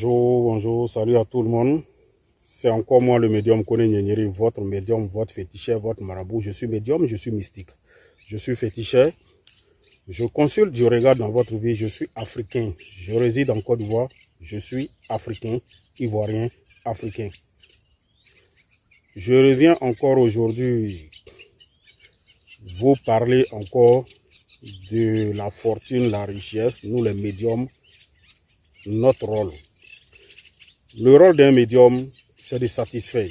Bonjour, salut à tout le monde. C'est encore moi le médium Kone Nyenyeri, votre médium, votre féticheur, votre marabout. Je suis médium, je suis mystique. Je suis féticheur. Je consulte, je regarde dans votre vie. Je suis africain. Je réside en Côte d'Ivoire. Je suis africain, ivoirien, africain. Je reviens encore aujourd'hui vous parler encore de la fortune, la richesse. Nous les médiums, notre rôle. Le rôle d'un médium, c'est de satisfaire,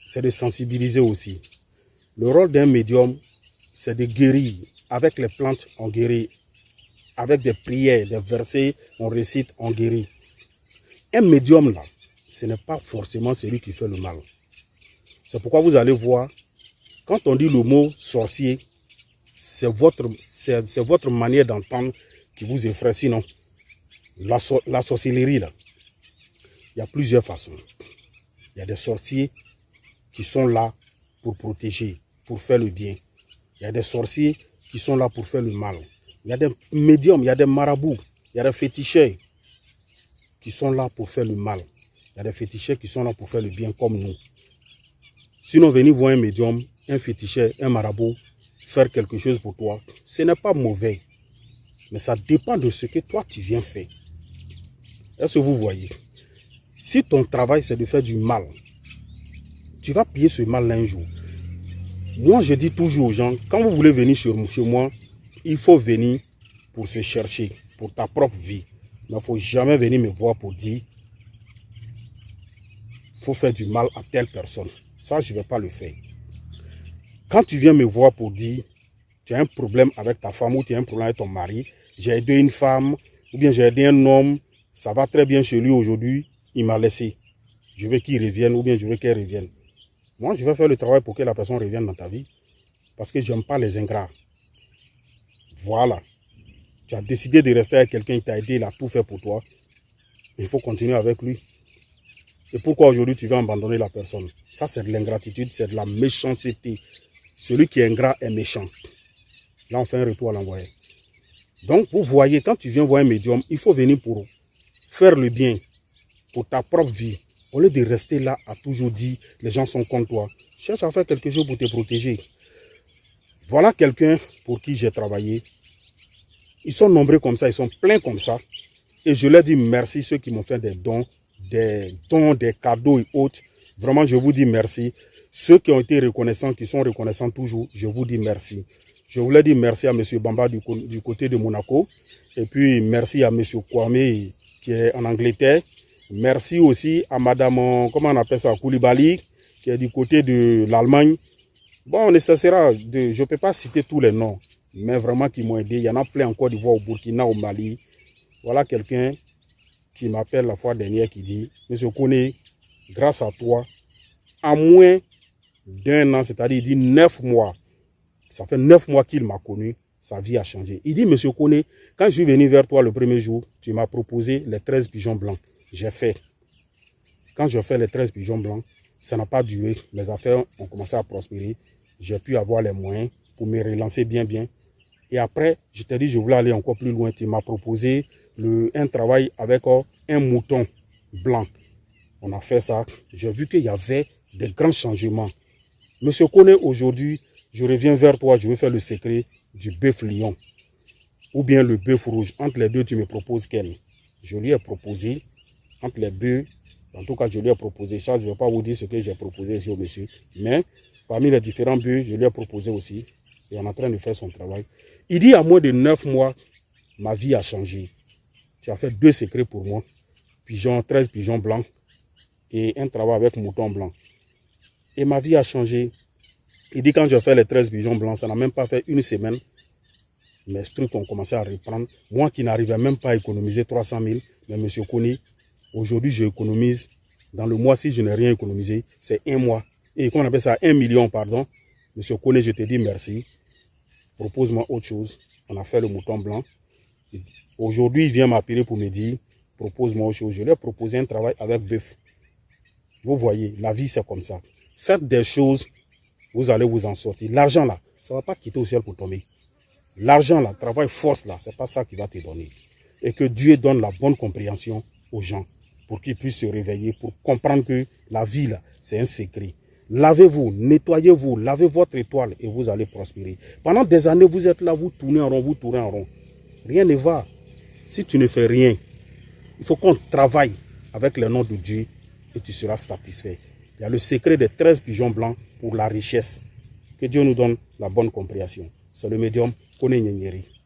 c'est de sensibiliser aussi. Le rôle d'un médium, c'est de guérir. Avec les plantes, on guérit. Avec des prières, des versets, on récite, on guérit. Un médium, là, ce n'est pas forcément celui qui fait le mal. C'est pourquoi vous allez voir, quand on dit le mot sorcier, c'est votre manière d'entendre qui vous effraie. Sinon, la sorcellerie, là, il y a plusieurs façons. Il y a des sorciers qui sont là pour protéger, pour faire le bien. Il y a des sorciers qui sont là pour faire le mal. Il y a des médiums, il y a des marabouts, il y a des féticheurs qui sont là pour faire le mal. Il y a des féticheurs qui sont là pour faire le bien comme nous. Sinon, venir voir un médium, un féticheur, un marabout, faire quelque chose pour toi, ce n'est pas mauvais. Mais ça dépend de ce que toi tu viens faire. Est-ce que vous voyez? Si ton travail c'est de faire du mal, tu vas payer ce mal un jour. Moi, je dis toujours aux gens, quand vous voulez venir chez moi, il faut venir pour se chercher, pour ta propre vie. Mais il ne faut jamais venir me voir pour dire, il faut faire du mal à telle personne. Ça, je ne vais pas le faire. Quand tu viens me voir pour dire, tu as un problème avec ta femme ou tu as un problème avec ton mari, j'ai aidé une femme ou bien j'ai aidé un homme, ça va très bien chez lui aujourd'hui, il m'a laissé. Je veux qu'il revienne ou bien je veux qu'elle revienne. Moi, je vais faire le travail pour que la personne revienne dans ta vie. Parce que je n'aime pas les ingrats. Voilà. Tu as décidé de rester avec quelqu'un, il t'a aidé, il a tout fait pour toi. Il faut continuer avec lui. Et pourquoi aujourd'hui tu vas abandonner la personne? Ça, c'est de l'ingratitude, c'est de la méchanceté. Celui qui est ingrat est méchant. Là, on fait un retour à l'envoyé. Donc, vous voyez, quand tu viens voir un médium, il faut venir pour faire le bien, pour ta propre vie. Au lieu de rester là à toujours dire, les gens sont contre toi. Cherche à faire quelque chose pour te protéger. Voilà quelqu'un pour qui j'ai travaillé. Ils sont nombreux comme ça, ils sont pleins comme ça. Et je leur dis merci, ceux qui m'ont fait des dons, des cadeaux et autres. Vraiment, je vous dis merci. Ceux qui ont été reconnaissants, qui sont reconnaissants toujours, je vous dis merci. Je voulais dire merci à M. Bamba du côté de Monaco. Et puis, merci à M. Kwame qui est en Angleterre. Merci aussi à Madame, comment on appelle ça, Koulibaly, qui est du côté de l'Allemagne. Bon, on essaiera de, je ne peux pas citer tous les noms, mais vraiment qui m'ont aidé. Il y en a plein encore d'Ivoire, au Burkina, au Mali. Voilà quelqu'un qui m'appelle la fois dernière qui dit, Monsieur Kone, grâce à toi, à moins d'un an, c'est-à-dire il dit 9 mois, ça fait 9 mois qu'il m'a connu, sa vie a changé. Il dit, Monsieur Kone, quand je suis venu vers toi le premier jour, tu m'as proposé les 13 pigeons blancs. J'ai fait. Quand je fais les 13 pigeons blancs, ça n'a pas duré. Mes affaires ont commencé à prospérer. J'ai pu avoir les moyens pour me relancer bien. Et après, je t'ai dit, je voulais aller encore plus loin. Tu m'as proposé un travail avec un mouton blanc. On a fait ça. J'ai vu qu'il y avait des grands changements. Monsieur Kone, aujourd'hui, je reviens vers toi. Je veux faire le secret du bœuf lion ou bien le bœuf rouge. Entre les deux, tu me proposes quel? Je lui ai proposé, entre les bœufs, en tout cas, je lui ai proposé. Ça, je ne vais pas vous dire ce que j'ai proposé ici au monsieur. Mais parmi les différents bœufs, je lui ai proposé aussi. Et on est en train de faire son travail. Il dit à moins de 9 mois, ma vie a changé. Tu as fait 2 secrets pour moi. 13 pigeons blancs et un travail avec mouton blanc. Et ma vie a changé. Il dit quand je fais les 13 pigeons blancs, ça n'a même pas fait une semaine. Mes trucs ont commencé à reprendre. Moi qui n'arrivais même pas à économiser 300 000, mais monsieur Kone, aujourd'hui je économise. Dans le mois, si je n'ai rien économisé, c'est 1 mois. Et qu'on appelle ça 1 million, pardon. Monsieur Kone, je te dis merci. Propose-moi autre chose. On a fait le mouton blanc. Aujourd'hui, il vient m'appeler pour me dire, propose-moi autre chose. Je lui ai proposé un travail avec bœuf. Vous voyez, la vie c'est comme ça. Faites des choses, vous allez vous en sortir. L'argent là, ça ne va pas quitter au ciel pour tomber. L'argent là, travail force là, ce n'est pas ça qui va te donner. Et que Dieu donne la bonne compréhension aux gens. pour qu'il puisse se réveiller, pour comprendre que la vie, là, c'est un secret. Lavez-vous, nettoyez-vous, lavez votre étoile et vous allez prospérer. Pendant des années, vous êtes là, vous tournez en rond, vous tournez en rond. Rien ne va. Si tu ne fais rien, il faut qu'on travaille avec le nom de Dieu et tu seras satisfait. Il y a le secret des 13 pigeons blancs pour la richesse. Que Dieu nous donne la bonne compréhension. C'est le médium Kone Nyenyeri.